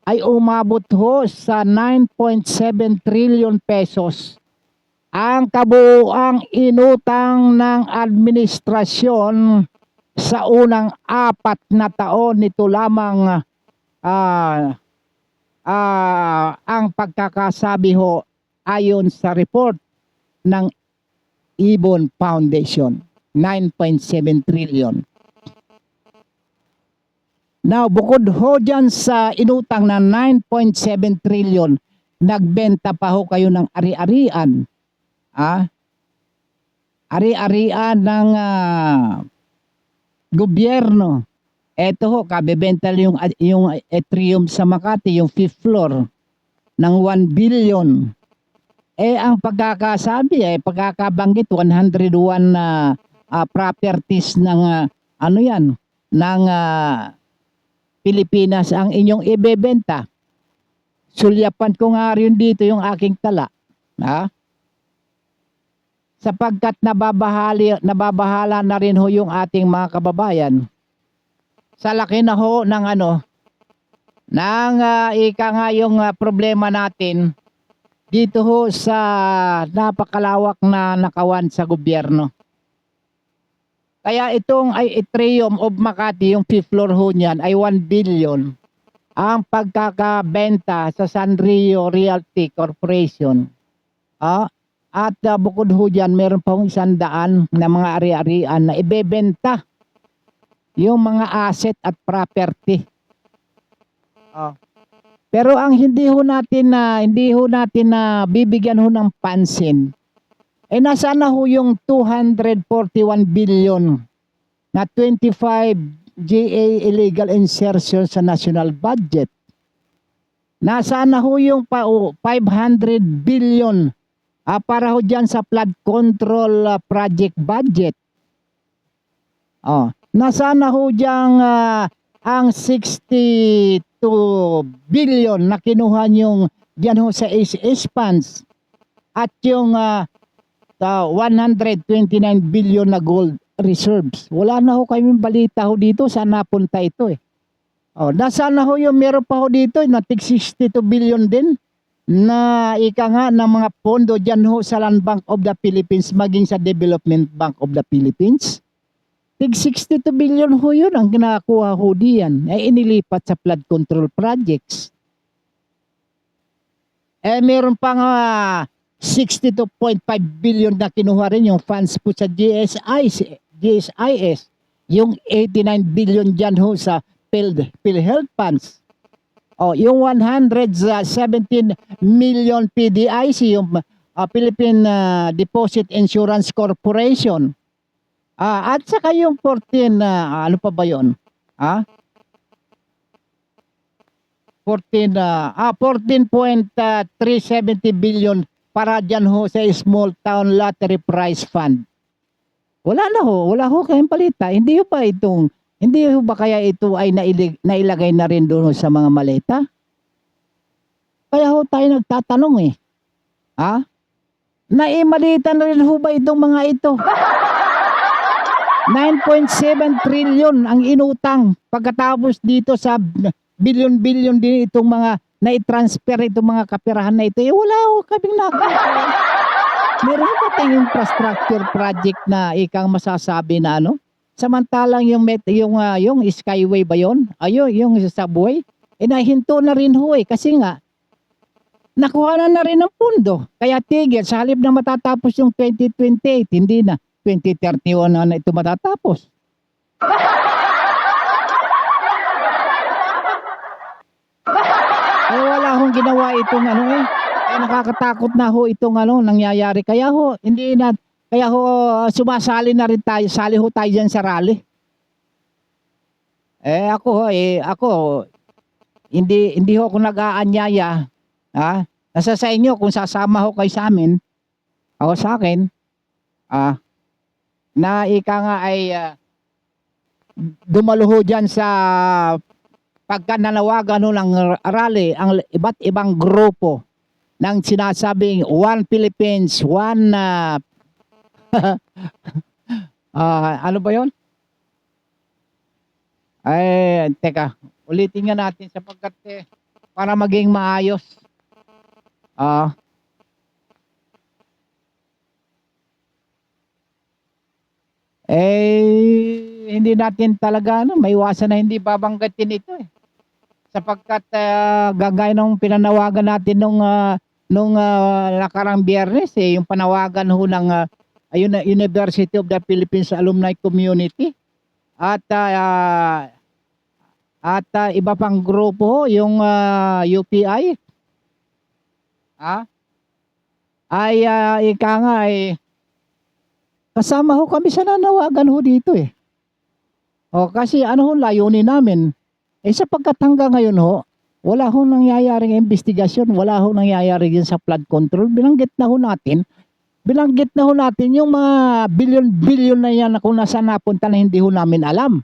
ay umabot ho sa 9.7 trillion pesos ang kabuuang inutang ng administrasyon sa unang 4 na taon. Nito lamang ang pagkakasabi ho ayon sa report ng Ibon Foundation, 9.7 trillion. Now, bukod ho dyan sa inutang na 9.7 trillion, nagbenta pa ho kayo ng ari-arian. Ari-arian ng gobyerno. Ito ho, kabebenta yung atrium sa Makati, yung 5th floor ng 1 billion. Ang pagkakasabi, pagkakabanggit, 101 properties ng ng Pilipinas ang inyong ibebenta. Sulyapan ko nga rin dito yung aking tala. Sapagkat nababahala na rin ho yung ating mga kababayan sa laki na ho ng ika nga yung problema natin dito ho sa napakalawak na nakawan sa gobyerno. Kaya itong Atrium of Makati, yung 5th floor ho niyan ay 1 billion ang pagkakabenta sa Sanrio Realty Corporation. At bukod ho dyan, meron pa hong 100 na mga ari-arian na ibebenta yung mga asset at property. Pero ang hindi ho natin na bibigyan ho ng pansin, nasaan na ho yung 241 billion na 25 GA illegal insertion sa national budget? Nasaan na ho yung 500 billion para ho dyan sa flood control project budget? Nasaan na ho dyan ang 62 billion na kinuha nyong dyan ho sa SS funds at yung 129 billion na gold reserves? Wala na ho kayong balita ho dito saan napunta ito nasaan na ho yung meron pa ho dito na tig 62 billion din na ika nga ng mga pondo dyan ho sa Land Bank of the Philippines maging sa Development Bank of the Philippines. Tig 62 billion ho yun ang kinakuha ho diyan ay inilipat sa flood control projects. Meron pang 62.5 billion na kinuha rin yung funds po sa GSIS, yung 89 billion dyan ho sa PhilHealth funds. Yung 117 million PDIC, yung Philippine Deposit Insurance Corporation. At saka yung 14, ano pa ba yun? 14.370 billion para dyan ho sa Small Town Lottery Prize Fund. Wala ho kayong palita. Hindi ho ba kaya ito ay nailagay na rin doon sa mga maleta? Kaya ho tayo nagtatanong naimalita na rin ho ba itong mga ito? 9.7 trillion ang inutang pagkatapos dito sa billion-billion din itong mga na-transfer itong mga kapirahan na ito. Wala ho kaming nakita. Meron ba tayong infrastructure project na ikang masasabi na Samantalang yung Skyway ba yun? Ayun, yung subway. Nahinto na rin ho kasi nga, nakuha na rin ng pundo. Kaya tigil, sa halip na matatapos yung 2028, hindi na. 2031 na ito matatapos. Wala akong ginawa itong nakakatakot na ho itong nangyayari. Kaya ho, sumasali na rin tayo, sali ho tayo dyan sa rally. Ako, hindi ho ako nag-aanyaya. Nasa sa inyo kung sasama ho kayo sa amin, ako sa akin, na ika nga ay dumalo ho dyan sa pagka nanawagan ng rally ang iba't ibang grupo ng sinasabing One Philippines, One ano ba yon? Teka, ulitin nga natin sapagkat para maging maayos. Hindi natin talaga maiwasan na hindi babanggitin ito sapagkat gagaya ng pinanawagan natin nung nakarang Biyernes yung panawagan ho ng University of the Philippines Alumni Community at iba pang grupo yung UPI ika nga kasama ho kami sa nanawagan ho dito kasi layunin namin sapagkat hanggang ngayon ho wala ho nangyayaring investigasyon, wala ho nangyayari din sa flood control. Binanggit na ho natin yung mga bilyon na yan na kung nasaan napunta na hindi ho namin alam.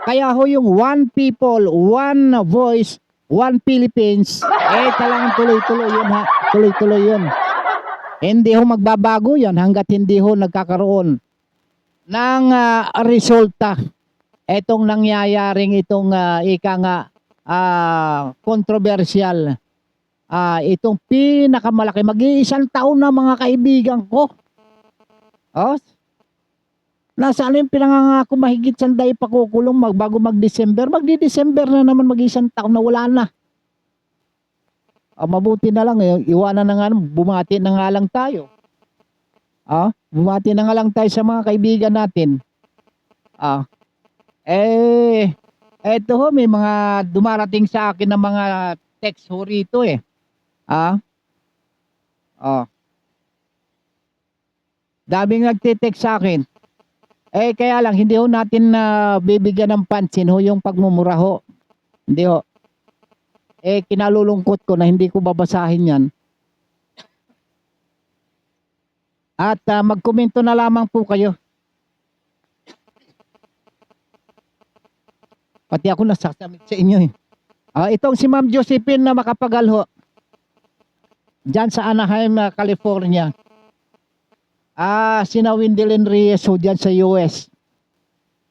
Kaya ho yung one people, one voice, one Philippines, talagang tuloy-tuloy yun tuloy-tuloy yun. Hindi ho magbabago yan hanggat hindi ho nagkakaroon ng resulta etong nangyayaring itong controversial itong pinakamalaki mag-iisang taon na mga kaibigan ko nasaan yung pinangangako mahigit sanday pakukulong bago mag-December magdi-December na naman mag-iisang taon na wala na mabuti na lang iwanan na nga bumati na nga lang tayo bumati na nga lang tayo sa mga kaibigan natin eto ho may mga dumarating sa akin ng mga text ho rito daming nagtitext sa akin kaya lang hindi ho natin bibigyan ng pansin ho yung pagmumura ho hindi ho kinalulungkot ko na hindi ko babasahin yan at magkomento na lamang po kayo. Pati ako nasasamit sa inyo itong si Ma'am Josephine na Makapagal ho dyan sa Anaheim, California. Sina Wendelin Reyes ho dyan sa US.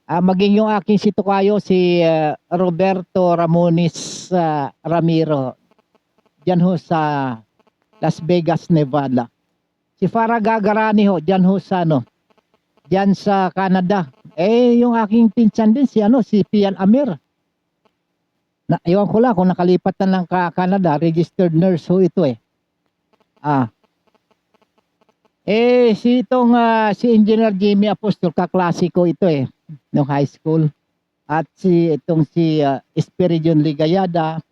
Maging yung aking situkayo si Roberto Ramones Ramiro dyan ho sa Las Vegas, Nevada. Si Farah Gagarani ho dyan ho sa dyan sa Canada. Yung aking pinsan din si Pian Amir. Iwan ko lang kung nakalipat na lang ka Canada, registered nurse ho ito si Engineer Jimmy Apostol kaklase ko ito nung high school. At si Esperidion Ligayada,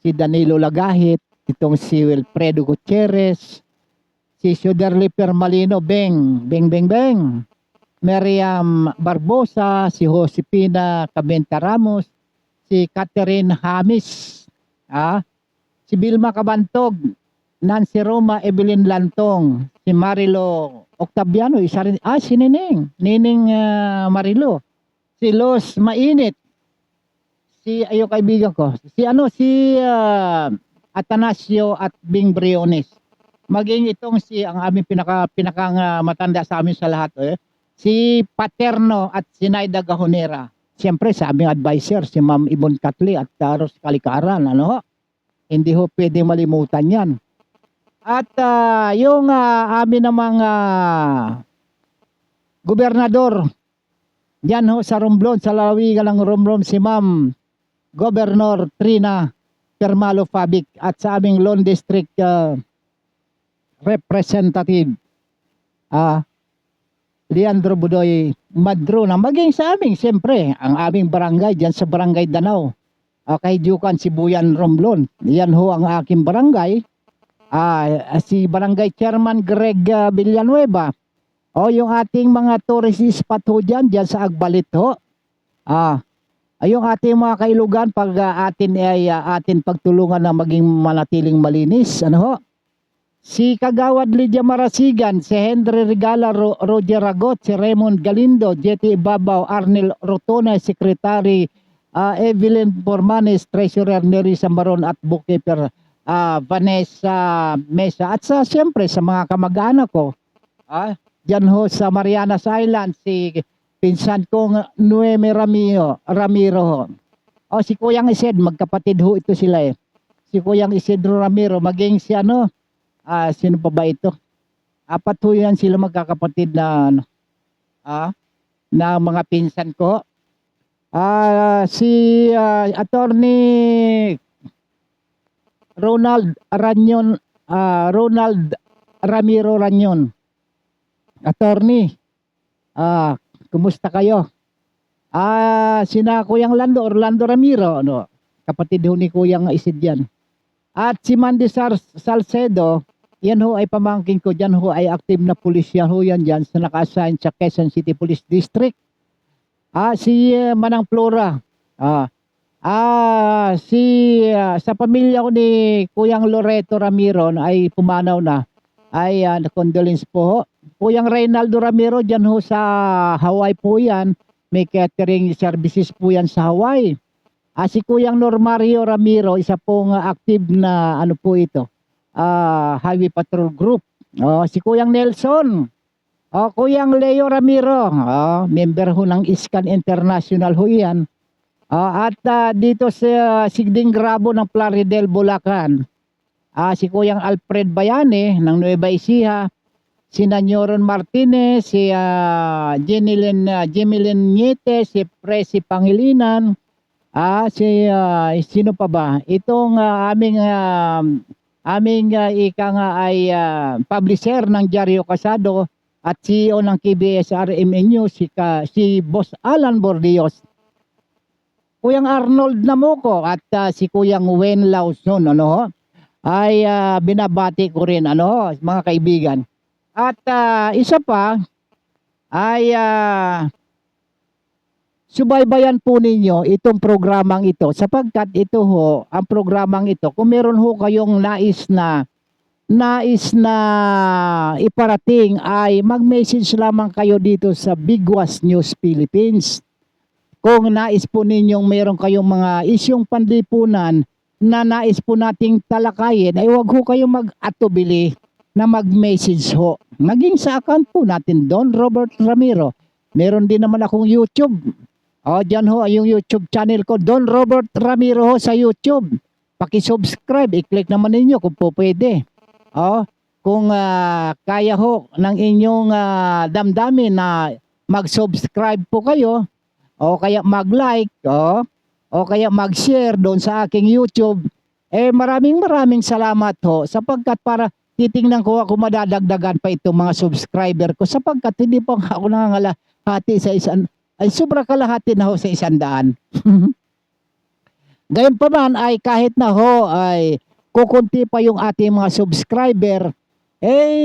si Danilo Lagahit, itong si Wilfredo Gutierrez, si Suderly Permalino, Beng. Miriam Barbosa, si Josepina Cabenta Ramos, si Catherine Hamis, si Vilma Cabantog, Nancy Roma, Evelyn Lantong, si Marilo Octaviano, isa rin, si Nining Marilo, si Los Mainit, si kaibigan ko, si Atanasio at Bing Briones. Maging itong ang aming pinakang matanda sa amin sa lahat si Paterno at si Naida Gahonera. Siyempre sa aming advisor si Ma'am Ibon Katli at Ros Kalikaran Hindi ho pwede malimutan yan. At yung amin namang gobernador diyan ho sa Romblon, sa lalawigan ng Romblon, si Ma'am Governor Trina Permalo Fabic, at sa aming Lone District Representative Leandro Budoy Madrona, maging sa aming siyempre ang aming barangay diyan sa Barangay Danau, kay Dukan Sibuyan Romblon. Yan ho ang aking barangay. Si Barangay Chairman Greg Villanueva, yung ating mga tourist spot ho dyan sa Agbalit ho. Yung ating mga kailugan, pag atin pagtulungan na maging manatiling malinis. Ano ho? Si Kagawad Lydia Marasigan, si Henry Regala, Roger Ragot, si Raymond Galindo, Jetty Ibabaw, Arnel Rotona, Secretary Evelyn Formanes, Treasurer Neri Sambaron at Bookkeeper Vanessa Mesa. At siyempre sa mga kamag-anak ko, dyan ho sa Marianas Island, si pinsan kong Noeme Ramiro ho. Si Kuyang Isid, magkapatid ho ito sila Si Kuyang Isidro Ramiro, maging si sino pa ba ito? 4 ho yan sila magkakapatid na na mga pinsan ko. Si Attorney Ronald Ramiro Ranyon. Attorney, kumusta kayo? Sina Kuyang Orlando Ramiro, kapatid ho ni Kuyang Isid yan. At si Mandy Salcedo, yan ho ay pamangkin ko, dyan ho ay active na pulisya ho yan dyan sa naka-assign sa Quezon City Police District. Si Manang Flora, sa pamilya ko ni Kuyang Loreto Ramiro ay pumanaw na, ay condolence po ho. Kuyang Reynaldo Ramiro, dyan ho sa Hawaii po yan, may catering services po yan sa Hawaii. Si Kuyang Normario Ramiro, isa pong active na po ito, Highway Patrol Group. Si Kuyang Nelson, Kuyang Leo Ramiro, member ho ng ISCAN International ho yan. At dito sa Sigding Grabo ng Plaridel, Bulacan, si Kuyang Alfred Bayane ng Nueva Ecija, si Nanyoron Martinez, si Jemelyn Niete, si Presi Pangilinan, sino pa ba? Itong aming ika nga ay publisher ng Diaryo Casado at CEO ng KBS-RMN News, si Boss Alan Bordios. Kuyang Arnold Namuco at si Kuyang Wen Lawson, ay binabati ko rin, mga kaibigan. At isa pa ay subaybayan po ninyo itong programang ito, sapagkat ito ho, ang programang ito, kung meron ho kayong nais na iparating, ay mag-message lamang kayo dito sa Bigwas News Philippines. Kung nais po ninyong meron kayong mga isyong panlipunan na nais po nating talakayin, ay huwag ho kayong mag-atubili na mag-message ho. Maging sa account po natin, Don Robert Ramiro. Meron din naman akong YouTube. Dyan ho yung YouTube channel ko, Don Robert Ramiro ho sa YouTube. Paki-subscribe, i-click naman ninyo kung po pwede. Kung kaya ho ng inyong damdamin na mag-subscribe po kayo, o kaya mag-like, o kaya mag-share doon sa aking YouTube, maraming salamat ho, sapagkat para titingnan ko ako madadagdagan pa itong mga subscriber ko, sapagkat hindi pa ako nangangalahati sa ay sobra kalahati na ho sa 100. Gayon pa man ay kahit na ho ay kukunti pa yung ating mga subscriber,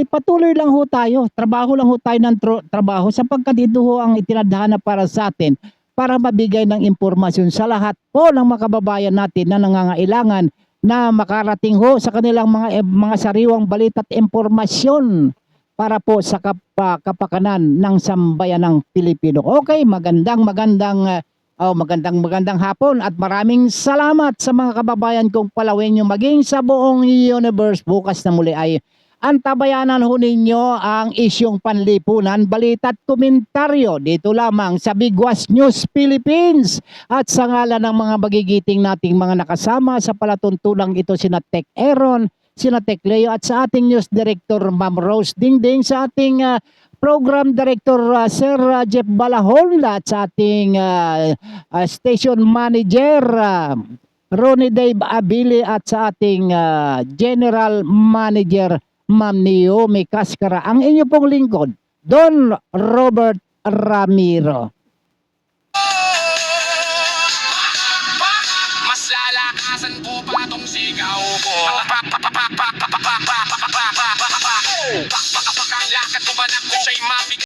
patuloy lang ho tayo, trabaho lang ho tayo ng trabaho, sapagkat ito ho ang itinadhana para sa atin, para mabigay ng impormasyon sa lahat po ng mga kababayan natin na nangangailangan na makarating ho sa kanilang mga sariwang balita at impormasyon para po sa kapakanan ng sambayanang Pilipino. Okay, magandang hapon at maraming salamat sa mga kababayan kong Palawenyo maging sa buong universe. Bukas na muli ay antabayanan ho ninyo ang isyong panlipunan, balita at komentaryo dito lamang sa Bigwas News Philippines. At sa ngalan ng mga magigiting nating mga nakasama sa palatuntunang ito, sina Tech Aaron, Sina Tecleo at sa ating news director Ma'am Rose Dingding, sa ating program director Sir Jeff Balahon, at sa ating station manager Ronnie Dave Abili, at sa ating general manager Ma'am Naomi Cascara. Ang inyo pong lingkod, Don Robert Ramiro. Mas lalakasan ko pa tong sigaw ko.